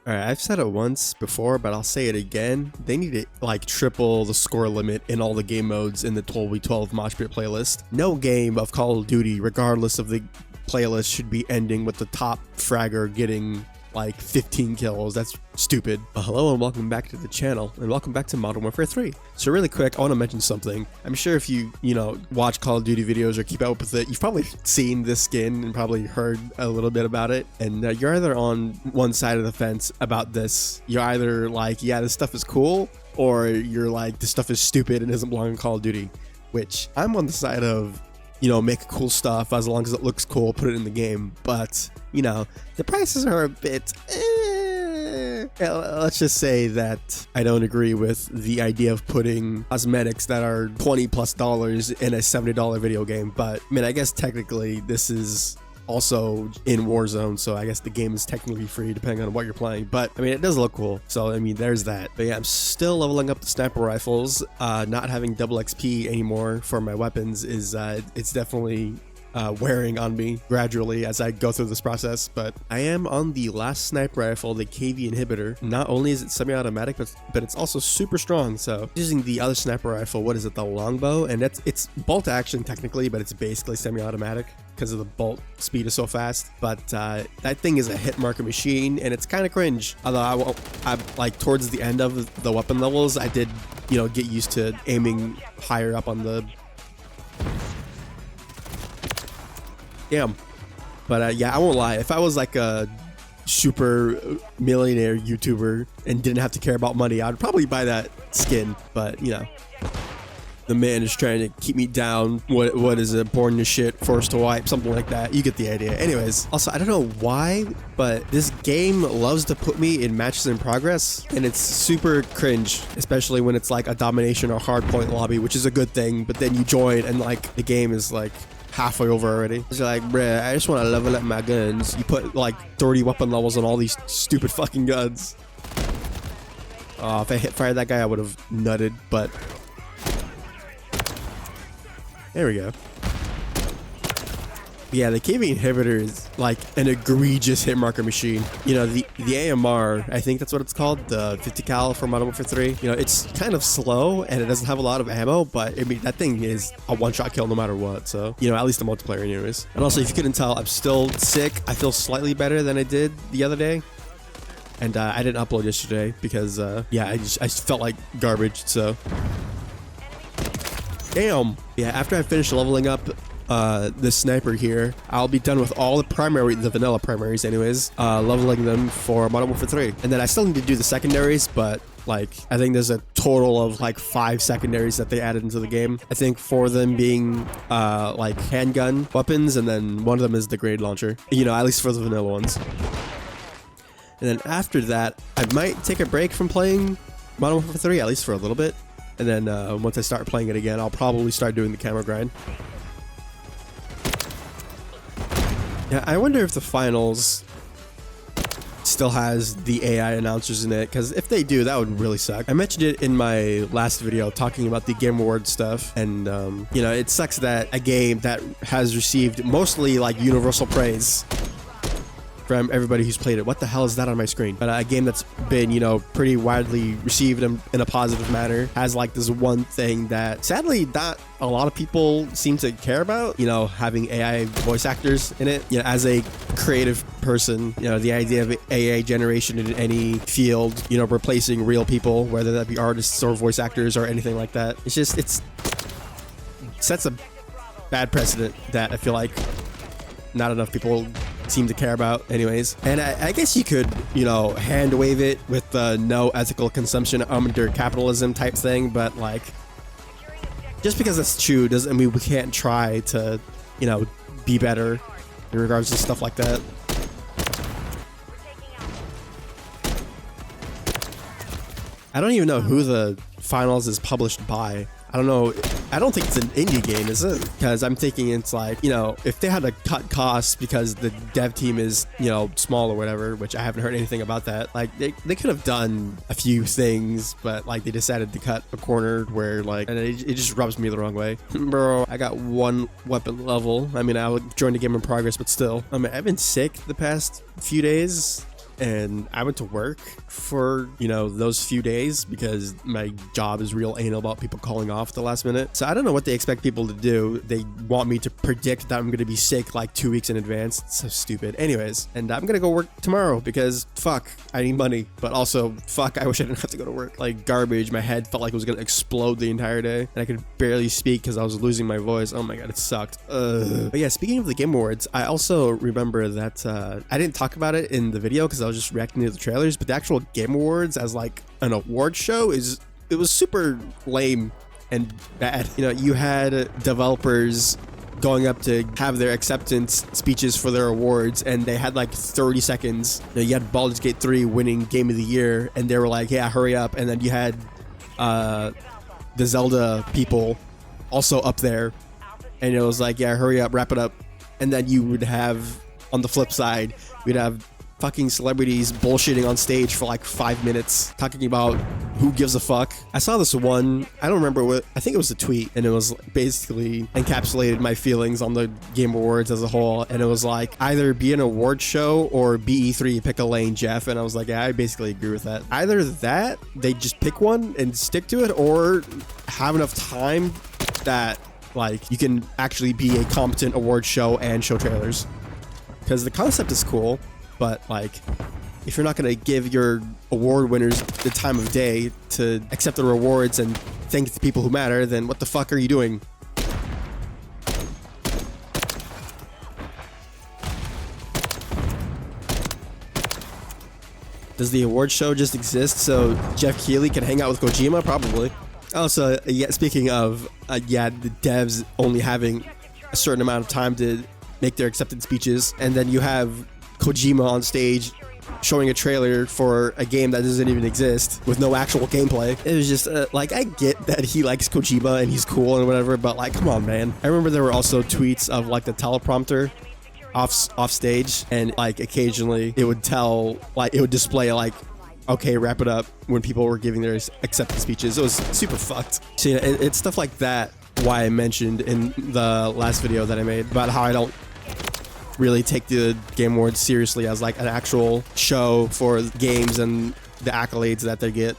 Alright, I've said it once before, but I'll say it again. They need to like triple the score limit in all the game modes in the 12v12 Mosh Pit playlist. No game of Call of Duty, regardless of the playlist, should be ending with the top fragger getting like 15 kills. That's stupid. Hello and welcome back to the channel, and welcome back to Modern Warfare 3. So really quick, I want to mention something. I'm sure if you watch Call of Duty videos or keep up with it, you've probably seen this skin and probably heard a little bit about it. And you're either on one side of the fence about this. You're either like, yeah, this stuff is cool, or you're like, this stuff is stupid and doesn't belong in Call of Duty. Which I'm on the side of, make cool stuff as long as it looks cool, put it in the game. But, the prices are a bit, let's just say that I don't agree with the idea of putting cosmetics that are $20+ in a $70 video game. But, I guess technically this is also in Warzone, so I guess the game is technically free depending on what you're playing. But it does look cool, so there's that. But yeah, I'm still leveling up the sniper rifles. Not having double XP anymore for my weapons is it's definitely wearing on me gradually as I go through this process. But I am on the last sniper rifle, the KV inhibitor. Not only is it semi-automatic, but it's also super strong. So using the other sniper rifle, what is it, the longbow, and it's bolt action technically, but it's basically semi-automatic because of the bolt speed is so fast. But that thing is a hit marker machine, and it's kind of cringe. Although I'm like towards the end of the weapon levels, I did get used to aiming higher up on the damn. But yeah, I won't lie, if I was like a super millionaire YouTuber and didn't have to care about money, I'd probably buy that skin. But the man is trying to keep me down. What is it, born to shit, forced to wipe, something like that. You get the idea. Anyways, also I don't know why, but this game loves to put me in matches in progress, and it's super cringe, especially when it's like a domination or hardpoint lobby, which is a good thing. But then you join and like the game is like halfway over already. It's like, bruh, I just want to level up my guns. You put like 30 weapon levels on all these stupid fucking guns. Oh, if I hit fire that guy, I would have nutted, but there we go. Yeah, the KV inhibitor is like an egregious hit marker machine. The AMR, I think that's what it's called, the 50 cal for Modern Warfare 3. It's kind of slow and it doesn't have a lot of ammo, but that thing is a one-shot kill no matter what. So, at least the multiplayer anyways. And also, if you couldn't tell, I'm still sick. I feel slightly better than I did the other day. And I didn't upload yesterday because, yeah, I just felt like garbage, so. Damn. Yeah, after I finish leveling up this sniper here, I'll be done with all the vanilla primaries anyways, leveling them for Modern Warfare 3. And then I still need to do the secondaries, but like I think there's a total of like 5 secondaries that they added into the game. I think 4 of them being like handgun weapons, and then one of them is the grenade launcher, at least for the vanilla ones. And then after that, I might take a break from playing Modern Warfare 3, at least for a little bit. And then once I start playing it again, I'll probably start doing the camera grind. Yeah, I wonder if the finals still has the AI announcers in it, because if they do, that would really suck. I mentioned it in my last video talking about the Game Awards stuff, and it sucks that a game that has received mostly like universal praise from everybody who's played it. What the hell is that on my screen? But a game that's been, pretty widely received in a positive manner has like this one thing that sadly not a lot of people seem to care about, having AI voice actors in it. As a creative person, the idea of AI generation in any field, replacing real people, whether that be artists or voice actors or anything like that, it sets a bad precedent that I feel like not enough people seem to care about anyways. And I guess you could, hand wave it with the no ethical consumption under capitalism type thing, but like, just because it's true doesn't mean we can't try to, be better in regards to stuff like that. I don't even know who the finals is published by. I don't know. I don't think it's an indie game, is it? Because I'm thinking it's like, if they had to cut costs because the dev team is, small or whatever, which I haven't heard anything about that. Like, they could have done a few things, but like they decided to cut a corner where like, and it just rubs me the wrong way. Bro, I got 1 weapon level. I joined a game in progress, but still. I've been sick the past few days. and I went to work for, you know, those few days because my job is real anal about people calling off at the last minute. So I don't know what they expect people to do. They want me to predict that I'm going to be sick like 2 weeks in advance. It's so stupid. Anyways, and I'm going to go work tomorrow because fuck, I need money, but also fuck, I wish I didn't have to go to work. Like garbage. My head felt like it was going to explode the entire day, and I could barely speak because I was losing my voice. Oh my god, it sucked. But yeah, speaking of the Game Awards, I also remember that I didn't talk about it in the video because I was just reacting to the trailers, but the actual Game Awards as like an award show it was super lame and bad. You know, you had developers going up to have their acceptance speeches for their awards, and they had like 30 seconds. You know, you had Baldur's Gate 3 winning Game of the Year, and they were like, yeah, hurry up. And then you had the Zelda people also up there, and it was like, yeah, hurry up, wrap it up. And then you would have, on the flip side, you'd have fucking celebrities bullshitting on stage for like 5 minutes talking about who gives a fuck. I saw this one, I don't remember what, I think it was a tweet, and it was basically encapsulated my feelings on the Game Awards as a whole, and it was like, either be an award show or be E3, pick a lane, Jeff. And I was like, yeah, I basically agree with that. Either that, they just pick one and stick to it, or have enough time that like you can actually be a competent award show and show trailers. Because the concept is cool, but like, if you're not going to give your award winners the time of day to accept the rewards and thank the people who matter, then what the fuck are you doing? Does the award show just exist so Jeff Keighley can hang out with Kojima? Probably. Also, yeah, speaking of, yeah, the devs only having a certain amount of time to make their acceptance speeches, and then you have Kojima on stage showing a trailer for a game that doesn't even exist with no actual gameplay. It was just like, I get that he likes Kojima and he's cool and whatever, but like, come on, man. I remember there were also tweets of like the teleprompter off stage, and like occasionally it would display like, okay, wrap it up, when people were giving their acceptance speeches. It was super fucked. So yeah, it's stuff like that why I mentioned in the last video that I made about how I don't really take the Game Awards seriously as like an actual show for games and the accolades that they get.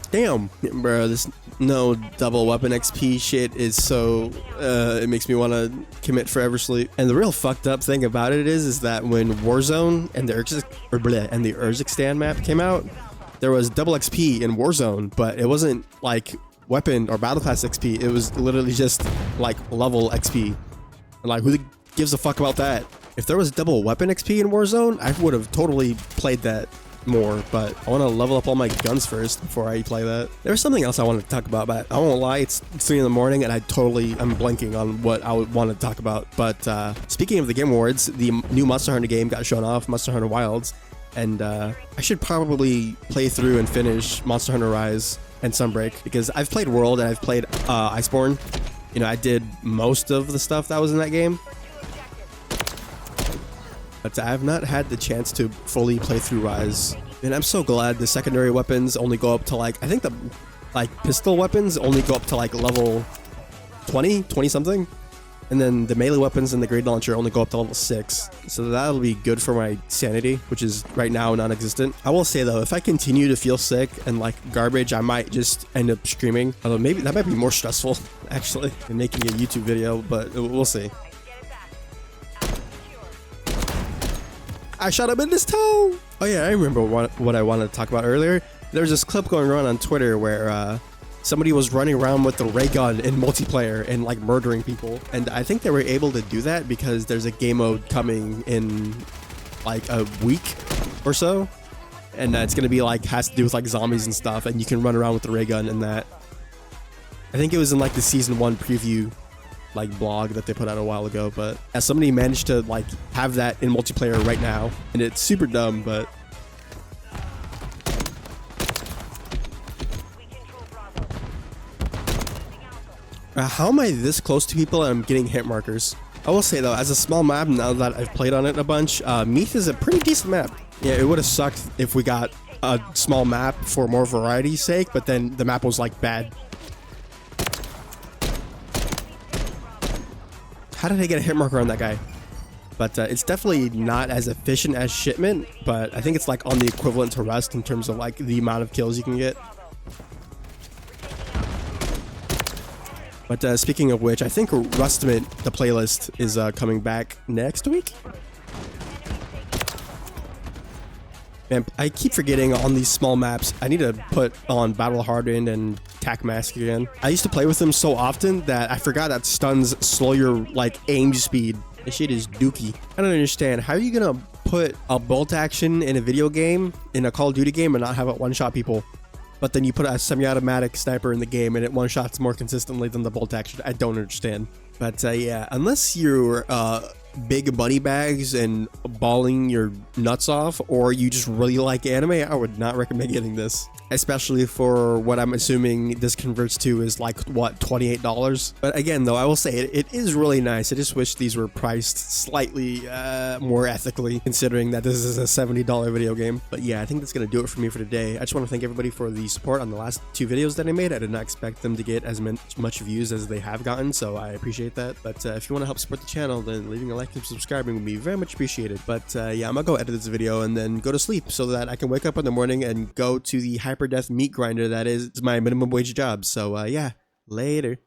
Damn, bro, this no double weapon XP shit is so, it makes me want to commit forever sleep. And the real fucked up thing about it is that when Warzone and the Urzikstan map came out, there was double XP in Warzone, but it wasn't like weapon or battle pass XP. It was literally just like level XP. And like, who gives a fuck about that? If there was double weapon XP in Warzone, I would have totally played that more, but I want to level up all my guns first before I play that. There's something else I wanted to talk about, but I won't lie, it's 3 in the morning and I'm blanking on what I would want to talk about. But speaking of the Game Awards, the new Monster Hunter game got shown off, Monster Hunter Wilds, and I should probably play through and finish Monster Hunter Rise and Sunbreak, because I've played World and I've played Iceborne. You know, I did most of the stuff that was in that game, but I have not had the chance to fully play through Rise. And I'm so glad the secondary weapons only go up to like, I think the like pistol weapons only go up to like level 20 something. And then the melee weapons and the grenade launcher only go up to level 6. So that'll be good for my sanity, which is right now non-existent. I will say though, if I continue to feel sick and like garbage, I might just end up streaming. Although maybe that might be more stressful actually than making a YouTube video, but we'll see. I shot him in his toe! Oh yeah, I remember what I wanted to talk about earlier. There was this clip going around on Twitter where somebody was running around with the ray gun in multiplayer and like murdering people. And I think they were able to do that because there's a game mode coming in like a week or so. And it's going to be like, has to do with like zombies and stuff. And you can run around with the ray gun in that. I think it was in like the season 1 preview like blog that they put out a while ago, but as somebody managed to like have that in multiplayer right now, and it's super dumb, but how am I this close to people and I'm getting hit markers? I will say though, as a small map, now that I've played on it a bunch, Meath is a pretty decent map. Yeah, it would have sucked if we got a small map for more variety's sake, but then the map was like bad. How did I get a hit marker on that guy? But it's definitely not as efficient as Shipment, but I think it's like on the equivalent to Rust in terms of like the amount of kills you can get. But speaking of which, I think Rustment, the playlist, is coming back next week. Man, I keep forgetting on these small maps, I need to put on Battle Hardened and Tac Mask again. I used to play with them so often that I forgot that stuns slow your like aim speed. This shit is dookie. I don't understand. How are you gonna put a bolt action in a video game, in a Call of Duty game, and not have it one-shot people? But then you put a semi-automatic sniper in the game and it one-shots more consistently than the bolt action. I don't understand. But yeah, unless you're big money bags and balling your nuts off, or you just really like anime, I would not recommend getting this. Especially for what I'm assuming this converts to is like, what, $28? But again, though, I will say it is really nice. I just wish these were priced slightly more ethically, considering that this is a $70 video game. But yeah, I think that's going to do it for me for today. I just want to thank everybody for the support on the last 2 videos that I made. I did not expect them to get as much views as they have gotten, so I appreciate that. But if you want to help support the channel, then leaving a like and subscribing would be very much appreciated. But yeah, I'm going to go edit this video and then go to sleep so that I can wake up in the morning and go to the hyper-death meat grinder that is my minimum wage job. So yeah, later.